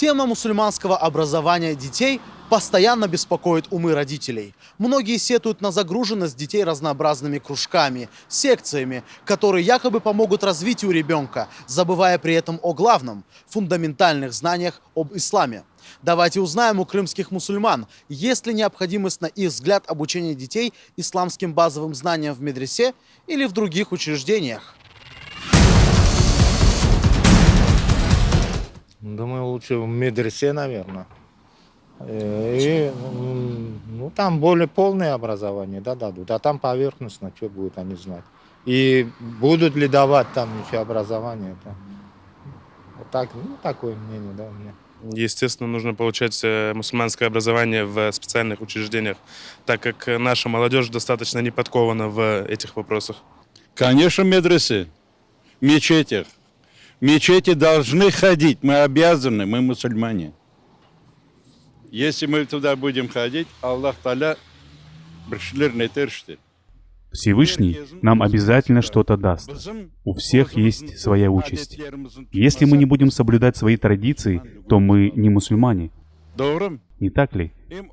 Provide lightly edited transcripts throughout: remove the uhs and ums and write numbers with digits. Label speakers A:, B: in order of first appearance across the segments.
A: Тема мусульманского образования детей постоянно беспокоит умы родителей. Многие сетуют на загруженность детей разнообразными кружками, секциями, которые якобы помогут развитию ребенка, забывая при этом о главном – фундаментальных знаниях об исламе. Давайте узнаем у крымских мусульман, есть ли необходимость, на их взгляд, обучения детей исламским базовым знаниям в медресе или в других учреждениях.
B: Думаю, лучше в медресе, наверное. Там более полное образование, да, дадут. А там поверхностно, что будут они знать. И будут ли давать там еще образование. Да. Вот так, такое мнение, да, у меня.
C: Естественно, нужно получать мусульманское образование в специальных учреждениях, так как наша молодежь достаточно не подкована в этих вопросах.
D: Конечно, медресе, мечетях. Мечети должны ходить, мы обязаны, мы мусульмане. Если мы туда будем ходить, Аллах Та'аля
E: Всевышний нам обязательно что-то даст. У всех есть своя участь. Если мы не будем соблюдать свои традиции, то мы не мусульмане. Не так ли?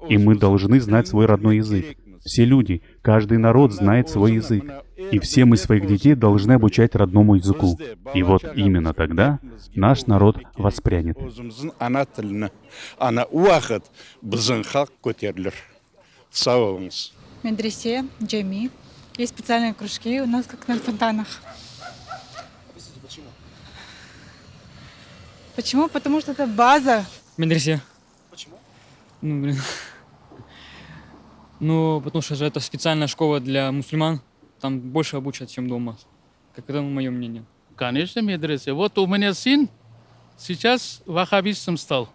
E: И мы должны знать свой родной язык. Все люди, каждый народ знает свой язык. И все мы своих детей должны обучать родному языку. И вот именно тогда наш народ воспрянет.
F: Медресе, джами. Есть специальные кружки у нас, как на фонтанах. Почему? Потому что это база.
G: Медресе. Почему? Потому что же это специальная школа для мусульман. Там больше обучат, чем дома. Как это мое мнение.
H: Конечно, медресе. Вот у меня сын сейчас ваххабистом стал.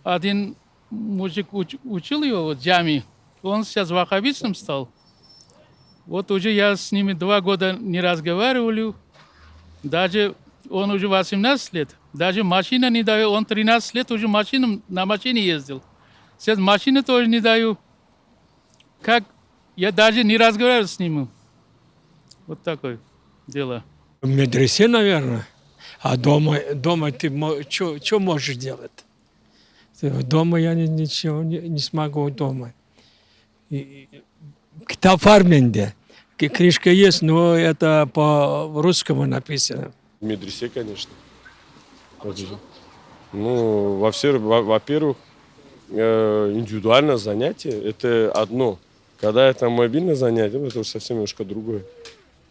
H: Один мужик учил его в джами. Он сейчас ваххабистом стал. Вот уже я с ними 2 года не разговаривал. Даже он уже 18 лет. Даже машина не даю. Он 13 лет уже на машине ездил. Сейчас машины тоже не даю. Как? Я даже не разговаривал с ним. Вот такое дело.
I: В медресе, наверное. А дома ты что можешь делать? Дома я ничего не смогу дома. Китап Арменде. Книжка есть, но это по-русскому написано.
J: В медресе, конечно. Во-первых, индивидуальное занятие – это одно. Когда это мобильное занятие, это уже совсем немножко другое.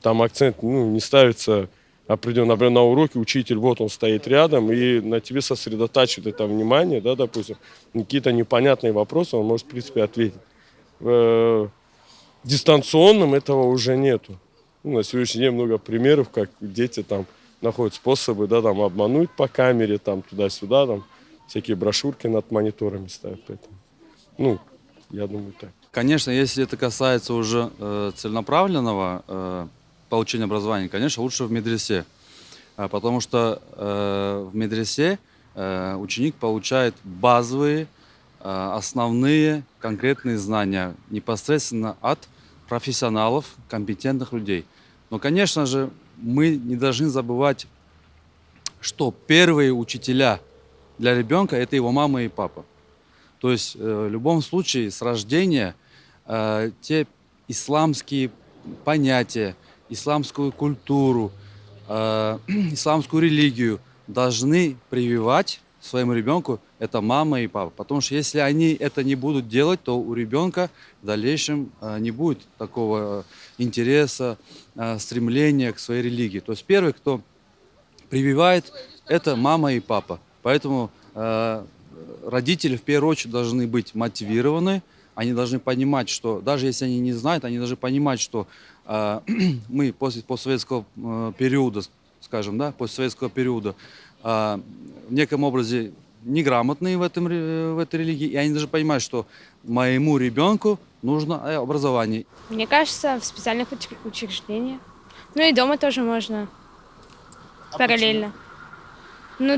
J: Там акцент не ставится определенно. Например, на уроке учитель, вот он стоит рядом, и на тебе сосредотачивает это внимание, да, допустим, какие-то непонятные вопросы он может, в принципе, ответить. В дистанционном этого уже нету. На сегодняшний день много примеров, как дети там находят способы, да, там, обмануть по камере, там, туда-сюда, там, всякие брошюрки над мониторами ставят. Поэтому, я думаю, так.
K: Конечно, если это касается уже целенаправленного получения образования, конечно, лучше в медресе. Потому что в медресе ученик получает базовые, основные, конкретные знания непосредственно от профессионалов, компетентных людей. Но, конечно же, мы не должны забывать, что первые учителя для ребенка – это его мама и папа. То есть в любом случае с рождения те исламские понятия, исламскую культуру, исламскую религию должны прививать своему ребенку это мама и папа. Потому что если они это не будут делать, то у ребенка в дальнейшем не будет такого интереса, стремления к своей религии. То есть первый, кто прививает, это мама и папа. Поэтому родители в первую очередь должны быть мотивированы, они должны понимать, что даже если они не знают, они должны понимать, что мы после постсоветского периода, скажем, да, постсоветского периода в неком образе неграмотные в этой религии, и они должны понимать, что моему ребенку нужно образование.
L: Мне кажется, в специальных учреждениях. И дома тоже можно параллельно.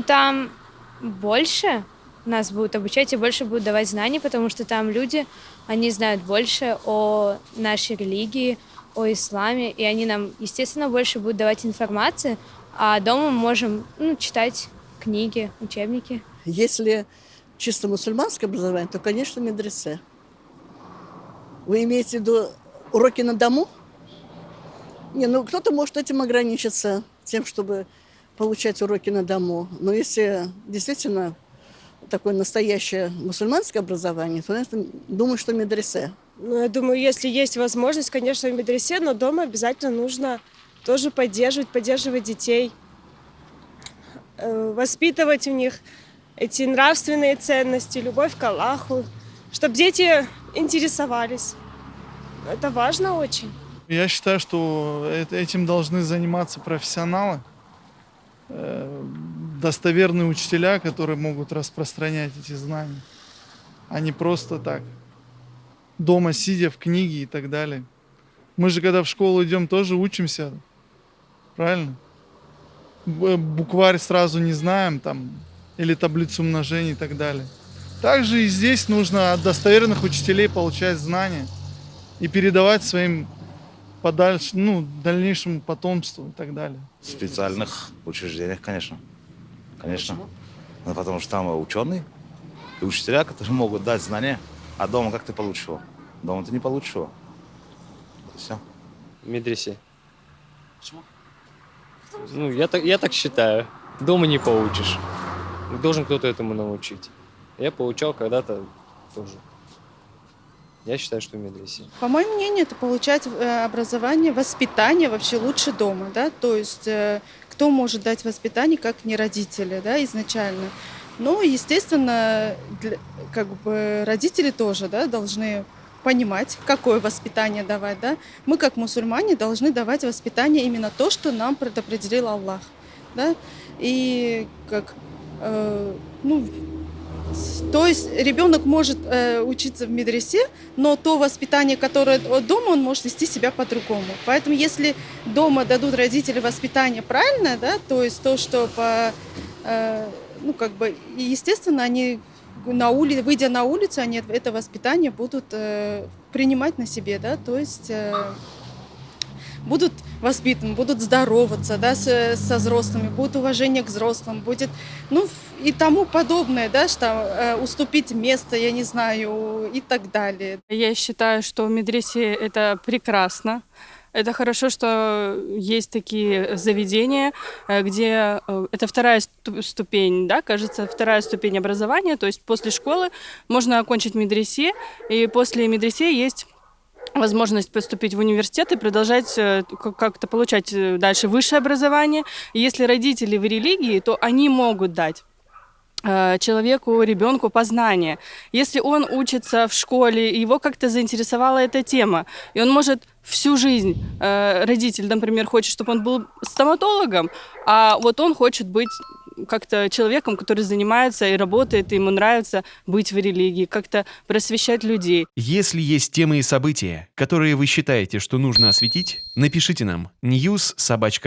L: Там больше нас будут обучать и больше будут давать знаний, потому что там люди, они знают больше о нашей религии, о исламе, и они нам, естественно, больше будут давать информации, а дома мы можем читать книги, учебники.
M: Если чисто мусульманское образование, то, конечно, медресе. Вы имеете в виду уроки на дому? Не, ну кто-то может этим ограничиться, тем, чтобы получать уроки на дому. Но если действительно такое настоящее мусульманское образование, то, конечно, думаю, что медресе.
N: Ну, я думаю, если есть возможность, конечно, в медресе, но дома обязательно нужно тоже поддерживать детей, воспитывать в них эти нравственные ценности, любовь к Аллаху, чтобы дети интересовались. Это важно очень.
O: Я считаю, что этим должны заниматься профессионалы, достоверные учителя, которые могут распространять эти знания, а не просто так, дома сидя в книге и так далее. Мы же, когда в школу идем, тоже учимся, правильно? Букварь сразу не знаем, там, или таблицу умножений и так далее. Также и здесь нужно от достоверных учителей получать знания и передавать своим дальнейшему потомству и так далее.
P: В специальных учреждениях, конечно. Конечно. Ну, потому что там ученые и учителя, которые могут дать знания, а дома как ты получишь его? Дома ты не получишь его. Все.
Q: В медресе.
A: Почему?
Q: Ну, я так считаю. Дома не получишь. Должен кто-то этому научить. Я получал когда-то тоже. Я считаю, что в медресе.
F: По моему мнению, это получать образование, воспитание вообще лучше дома, да, то есть кто может дать воспитание, как не родители, да, изначально. Но, естественно, родители тоже, да, должны понимать, какое воспитание давать, да. Мы, как мусульмане, должны давать воспитание именно то, что нам предопределил Аллах, да, и то есть ребенок может учиться в медресе, но то воспитание, которое от дома, он может вести себя по-другому. Поэтому если дома дадут родители воспитание правильное, да, то есть то, что естественно, они выйдя на улицу, они это воспитание будут принимать на себе, да, то есть будут воспитаны, будут здороваться, да, со взрослыми, будет уважение к взрослым, будет, и тому подобное, да, что уступить место, я не знаю, и так далее.
R: Я считаю, что в медресе это прекрасно. Это хорошо, что есть такие заведения, где это вторая ступень, да, кажется, вторая ступень образования, то есть после школы можно окончить медресе, и после медресе есть возможность поступить в университет и продолжать как-то получать дальше высшее образование. И если родители в религии, то они могут дать человеку, ребенку познание. Если он учится в школе, его как-то заинтересовала эта тема, и он может всю жизнь, родитель, например, хочет, чтобы он был стоматологом, а вот он хочет быть как-то человеком, который занимается и работает, и ему нравится быть в религии, как-то просвещать людей.
S: Если есть темы и события, которые вы считаете, что нужно осветить, напишите нам news@alif.tv.